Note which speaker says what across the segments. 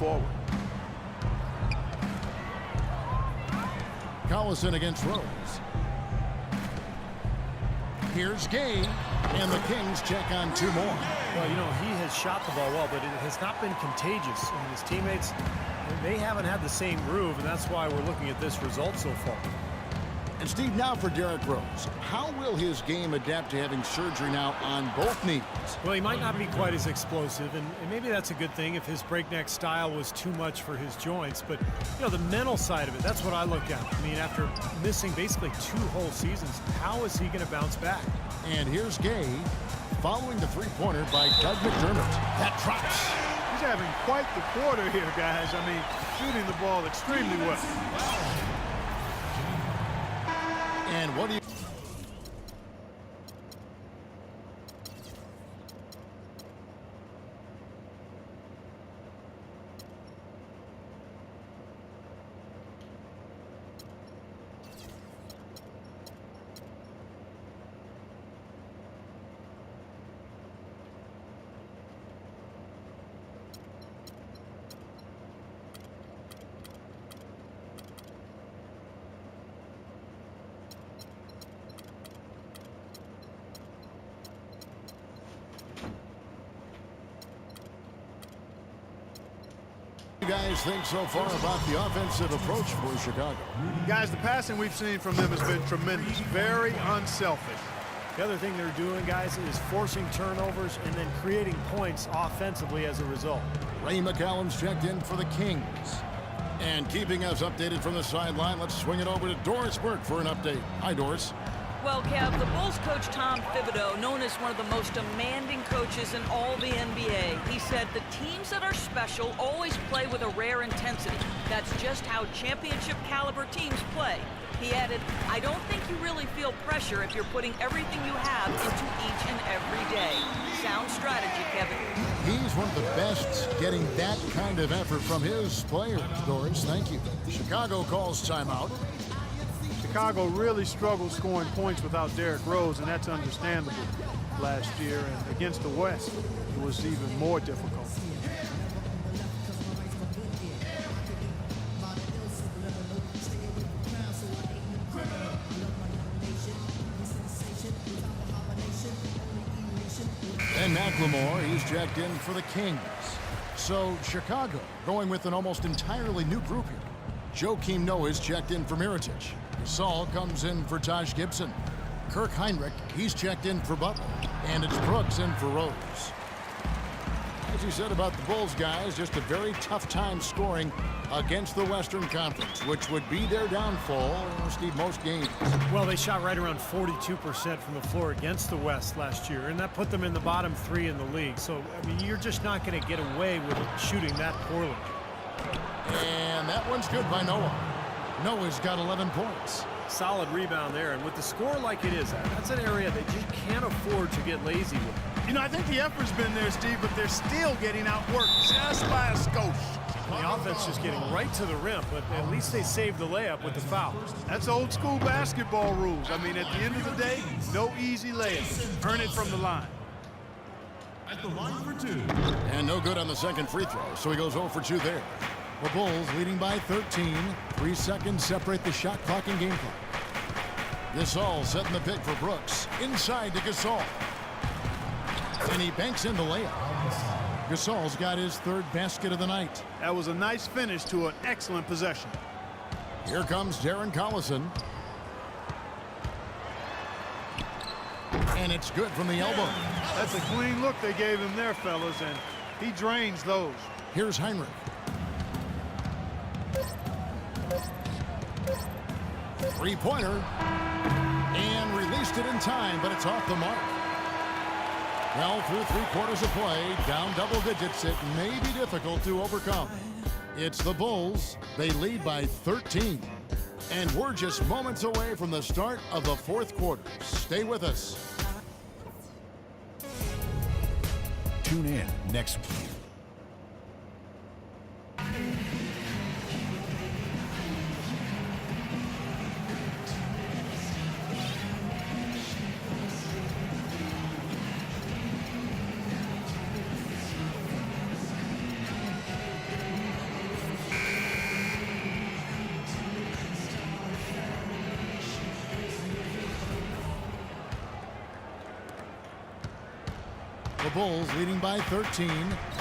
Speaker 1: forward.
Speaker 2: Collison against Rose. Here's Gay, and the Kings check on 2 more.
Speaker 3: Well, you know, he has shot the ball well, but it has not been contagious. I mean, his teammates, they haven't had the same groove, and that's why we're looking at this result so far.
Speaker 2: And Steve, now for Derrick Rose. How will his game adapt to having surgery now on both knees?
Speaker 3: Well, he might not be quite as explosive, and maybe that's a good thing if his breakneck style was too much for his joints. But, you know, the mental side of it, that's what I look at. I mean, after missing basically 2 whole seasons, how is he going to bounce back?
Speaker 2: And here's Gay, following the three-pointer by Doug McDermott. That drops.
Speaker 4: He's having quite the quarter here, guys. I mean, shooting the ball extremely well.
Speaker 2: And what do you... you guys think so far about the offensive approach for Chicago?
Speaker 4: Guys, the passing we've seen from them has been tremendous. Very unselfish.
Speaker 3: The other thing they're doing, guys, is forcing turnovers and then creating points offensively as a result.
Speaker 2: Ray McCallum's checked in for the Kings. And keeping us updated from the sideline, let's swing it over to Doris Burke for an update. Hi, Doris.
Speaker 5: Well, Kev, the Bulls coach Tom Thibodeau, known as one of the most demanding coaches in all the NBA, he said the teams that are special always play with a rare intensity. That's just how championship caliber teams play. He added, I don't think you really feel pressure if you're putting everything you have into each and every day. Sound strategy, Kevin.
Speaker 2: He's one of the best getting that kind of effort from his players, Doris. Thank you. Chicago calls timeout.
Speaker 4: Chicago really struggled scoring points without Derrick Rose, and that's understandable last year. And against the West, it was even more difficult.
Speaker 2: And McLemore, he's checked in for the Kings. So Chicago going with an almost entirely new group here. Joakim Noah's checked in for Mirotic. Gasol comes in for Taj Gibson. Kirk Heinrich, he's checked in for Butler. And it's Brooks in for Rose. As you said about the Bulls, guys, just a very tough time scoring against the Western Conference, which would be their downfall, Steve, most games.
Speaker 3: Well, they shot right around 42% from the floor against the West last year, and that put them in the bottom 3 in the league. So, I mean, you're just not going to get away with shooting that poorly.
Speaker 2: And that one's good by Noah. Noah's got 11 points.
Speaker 3: Solid rebound there, and with the score like it is, that's an area that you can't afford to get lazy with.
Speaker 4: You know, I think the effort's been there, Steve, but they're still getting outworked just by a skosh.
Speaker 3: The offense just getting right to the rim, but at least they saved the layup with the foul.
Speaker 4: That's old school basketball rules. I mean, at the end of the day, no easy layup. Earn it from the line.
Speaker 1: At the line for 2.
Speaker 2: And no good on the second free throw, so he goes 0 for 2 there. The Bulls leading by 13. 3 seconds separate the shot clock and game clock. Gasol setting the pick for Brooks. Inside to Gasol. And he banks in the layup. Gasol's got his 3rd basket of the night.
Speaker 4: That was a nice finish to an excellent possession.
Speaker 2: Here comes Darren Collison. And it's good from the elbow.
Speaker 4: That's a clean look they gave him there, fellas, and he drains those.
Speaker 2: Here's Heinrich. Three-pointer. And released it in time, but it's off the mark. Well, through 3 quarters of play, down double digits, it may be difficult to overcome. It's the Bulls. They lead by 13. And we're just moments away from the start of the 4th quarter. Stay with us.
Speaker 1: Tune in next week.
Speaker 2: Bulls leading by 13.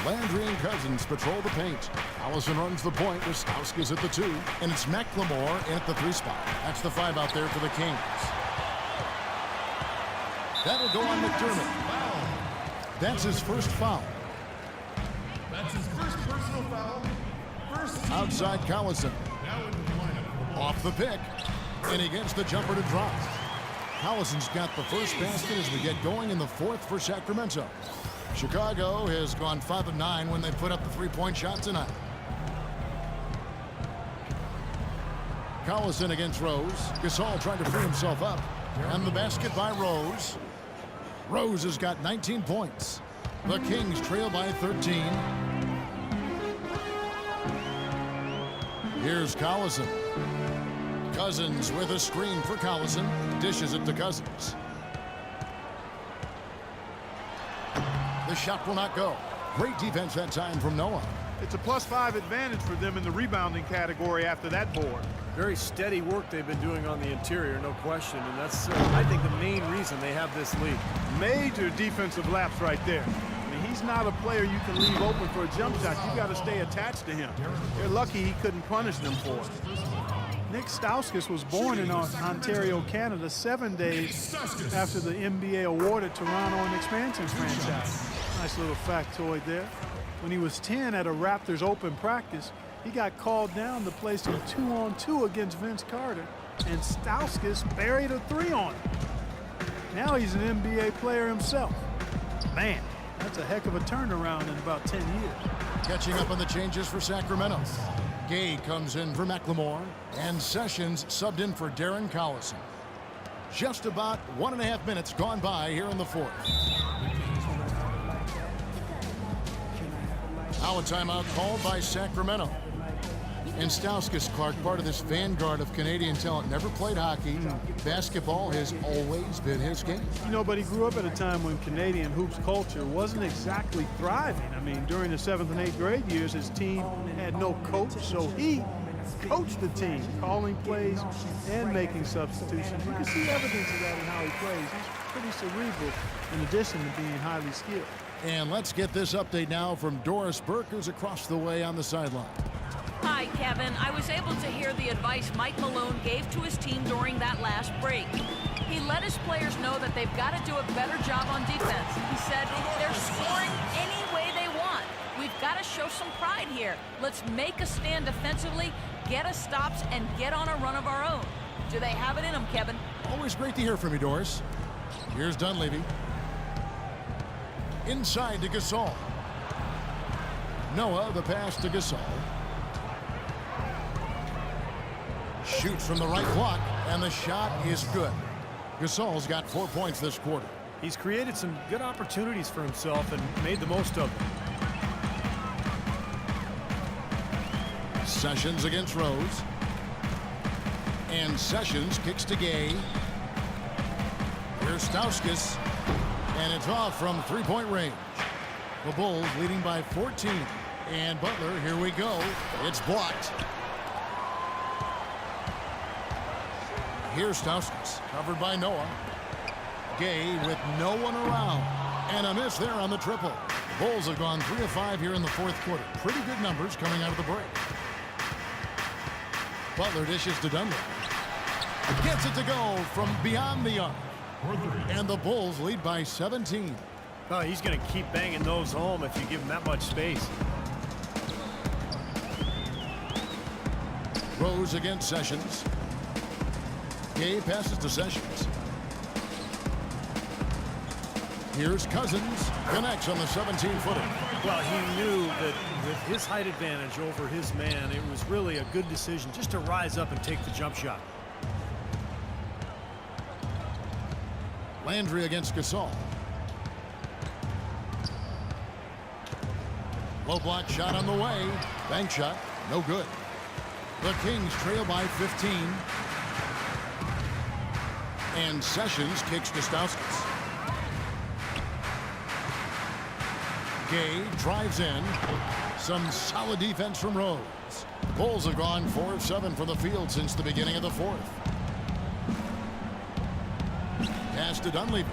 Speaker 2: Landry and Cousins patrol the paint. Allison runs the point with Stauskas at the 2. And it's McLemore at the 3 spot. That's the 5 out there for the Kings. That'll go on McDermott. That's his first foul.
Speaker 1: That's his first personal foul. First
Speaker 2: Outside Collison.
Speaker 1: now into the lineup.
Speaker 2: Off the pick. And he gets the jumper to drop. Collison's got the first basket as we get going in the 4th for Sacramento. Chicago has gone 5 of 9 when they put up the 3-point shot tonight. Collison against Rose. Gasol trying to free himself up. And the basket by Rose. Rose has got 19 points. The Kings trail by 13. Here's Collison. Cousins with a screen for Collison. Dishes it to Cousins. The shot will not go. Great defense that time from Noah.
Speaker 4: It's a +5 advantage for them in the rebounding category after that board.
Speaker 3: Very steady work they've been doing on the interior, no question. And that's, I think, the main reason they have this lead.
Speaker 4: Major defensive lapse right there. I mean, he's not a player you can leave open for a jump shot. You got to stay attached to him. They're lucky he couldn't punish them for it. Nick Stauskas was born in Ontario, Canada, 7 days after the NBA awarded Toronto an expansion franchise. Nice little factoid there. When he was 10 at a Raptors open practice, he got called down to play some 2-on-2 against Vince Carter, and Stauskas buried a 3 on him. Now he's an NBA player himself. Man, that's a heck of a turnaround in about 10 years.
Speaker 2: Catching up on the changes for Sacramento. Gay comes in for McLemore, and Sessions subbed in for Darren Collison. Just about 1.5 minutes gone by here in the 4th. Now a timeout called by Sacramento. And Stauskas, Clark, part of this vanguard of Canadian talent, never played hockey. Basketball has always been his game.
Speaker 4: You know, but he grew up at a time when Canadian hoops culture wasn't exactly thriving. I mean, during the 7th and 8th grade years, his team had no coach, so he coached the team, calling plays and making substitutions. You can see evidence of that in how he plays. He's pretty cerebral in addition to being highly skilled.
Speaker 2: And let's get this update now from Doris Burke, who's across the way on the sideline.
Speaker 5: Hi, Kevin. I was able to hear the advice Mike Malone gave to his team during that last break. He let his players know that they've got to do a better job on defense. He said they're scoring any way they want. We've got to show some pride here. Let's make a stand defensively, get us stops, and get on a run of our own. Do they have it in them, Kevin?
Speaker 2: Always great to hear from you, Doris. Here's Dunleavy. Inside to Gasol. Noah, the pass to Gasol. Shoots from the right block, and the shot is good. Gasol's got 4 points this quarter.
Speaker 3: He's created some good opportunities for himself and made the most of them.
Speaker 2: Sessions against Rose. And Sessions kicks to Gay. Here's Stauskas. And it's off from 3-point range. The Bulls leading by 14. And Butler, here we go. It's blocked. Here's Stauskas, covered by Noah. Gay with no one around. And a miss there on the triple. Bulls have gone 3 of 5 here in the 4th quarter. Pretty good numbers coming out of the break. Butler dishes to Dunlap. Gets it to go from beyond the arc. And the Bulls lead by 17.
Speaker 3: Oh, he's going to keep banging those home if you give him that much space.
Speaker 2: Rose against Sessions. Gay passes to Sessions. Here's Cousins. Connects on the 17-footer.
Speaker 3: Well, he knew that with his height advantage over his man, it was really a good decision just to rise up and take the jump shot.
Speaker 2: Landry against Gasol. Low block shot on the way. Bank shot. No good. The Kings trail by 15. And Sessions kicks to Stauskas. Gay drives in. Some solid defense from Rose. Bulls have gone 4 of 7 from the field since the beginning of the 4th. Pass to Dunleavy.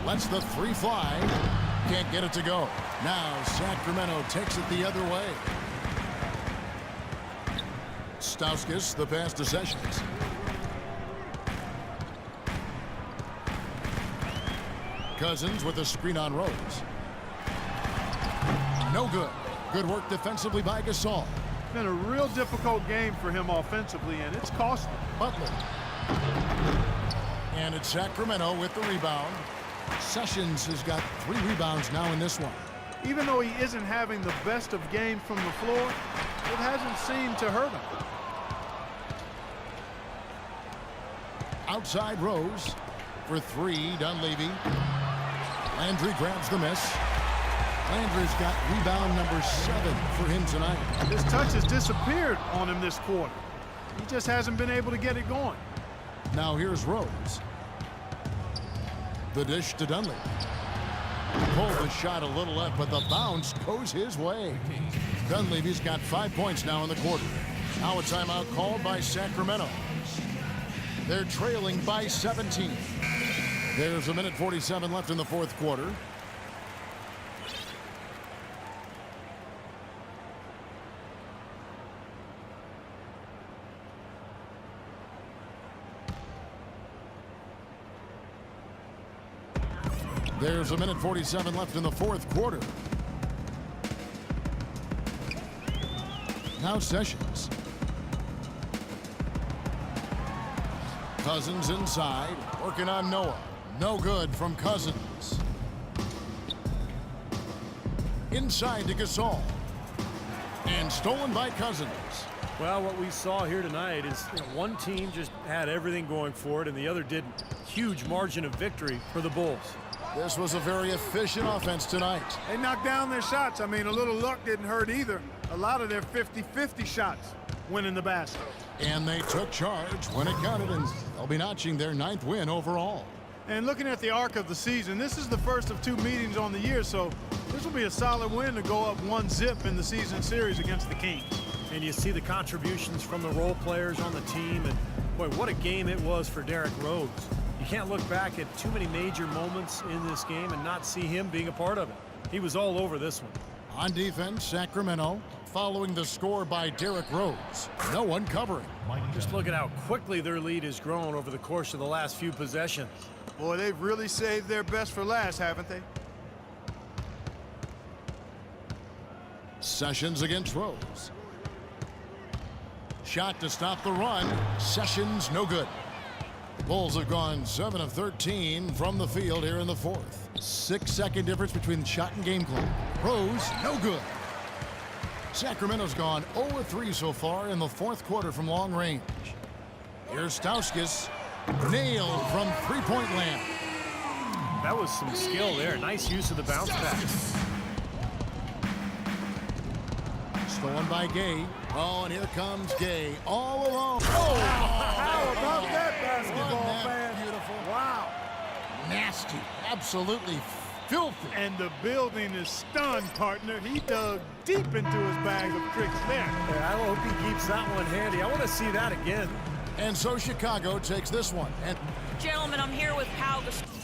Speaker 2: Lets the 3 fly. Can't get it to go. Now Sacramento takes it the other way. Stauskas, the pass to Sessions. Cousins with a screen on Rose. No good. Good work defensively by Gasol.
Speaker 4: Been a real difficult game for him offensively, and it's costly.
Speaker 2: Butler. And it's Sacramento with the rebound. Sessions has got 3 rebounds now in this one.
Speaker 4: Even though he isn't having the best of games from the floor, it hasn't seemed to hurt him.
Speaker 2: Outside Rose for 3, Dunleavy. Landry grabs the miss. Landry's got rebound number 7 for him tonight.
Speaker 4: His touch has disappeared on him this quarter. He just hasn't been able to get it going.
Speaker 2: Now here's Rose. The dish to Dunleavy. Pulled the shot a little left, but the bounce goes his way. Dunleavy's got 5 points now in the quarter. Now a timeout called by Sacramento. They're trailing by 17. There's a minute 47 left in the fourth quarter. There's a minute 47 left in the fourth quarter. Now Sessions. Cousins inside, working on Noah. No good from Cousins. Inside to Gasol. And stolen by Cousins.
Speaker 3: Well, what we saw here tonight is one team just had everything going for it and the other didn't. Huge margin of victory for the Bulls.
Speaker 2: This was a very efficient offense tonight.
Speaker 4: They knocked down their shots. I mean, a little luck didn't hurt either. A lot of their 50-50 shots went in the basket.
Speaker 2: And they took charge when it counted, and they'll be notching their 9th win overall.
Speaker 4: And looking at the arc of the season, this is the first of 2 meetings on the year, so this will be a solid win to go up 1-0 in the season series against the Kings.
Speaker 3: And you see the contributions from the role players on the team, and boy, what a game it was for Derrick Rose. You can't look back at too many major moments in this game and not see him being a part of it. He was all over this one.
Speaker 2: On defense, Sacramento following the score by Derrick Rose. No one covering.
Speaker 3: Just look at how quickly their lead has grown over the course of the last few possessions.
Speaker 4: Boy, they've really saved their best for last, haven't they?
Speaker 2: Sessions against Rose. Shot to stop the run. Sessions no good. The Bulls have gone 7 of 13 from the field here in the fourth. 6-second difference between shot and game clock. Rose, no good. Sacramento's gone 0 of 3 so far in the fourth quarter from long range. Here's Stauskas. Nailed from three-point land.
Speaker 3: That was some skill there. Nice use of the bounce pass.
Speaker 2: Stolen by Gay. Oh, and here comes Gay all alone.
Speaker 4: Oh, how about that basketball,
Speaker 2: Wasn't that
Speaker 4: man?
Speaker 2: beautiful?
Speaker 4: Wow.
Speaker 2: Nasty. Absolutely filthy.
Speaker 4: And the building is stunned, partner. He dug deep into his bag of tricks there.
Speaker 3: Hey, I hope he keeps that one handy. I want to see that again.
Speaker 2: And so Chicago takes this one. And
Speaker 5: Gentlemen, I'm here with Pau Gasol.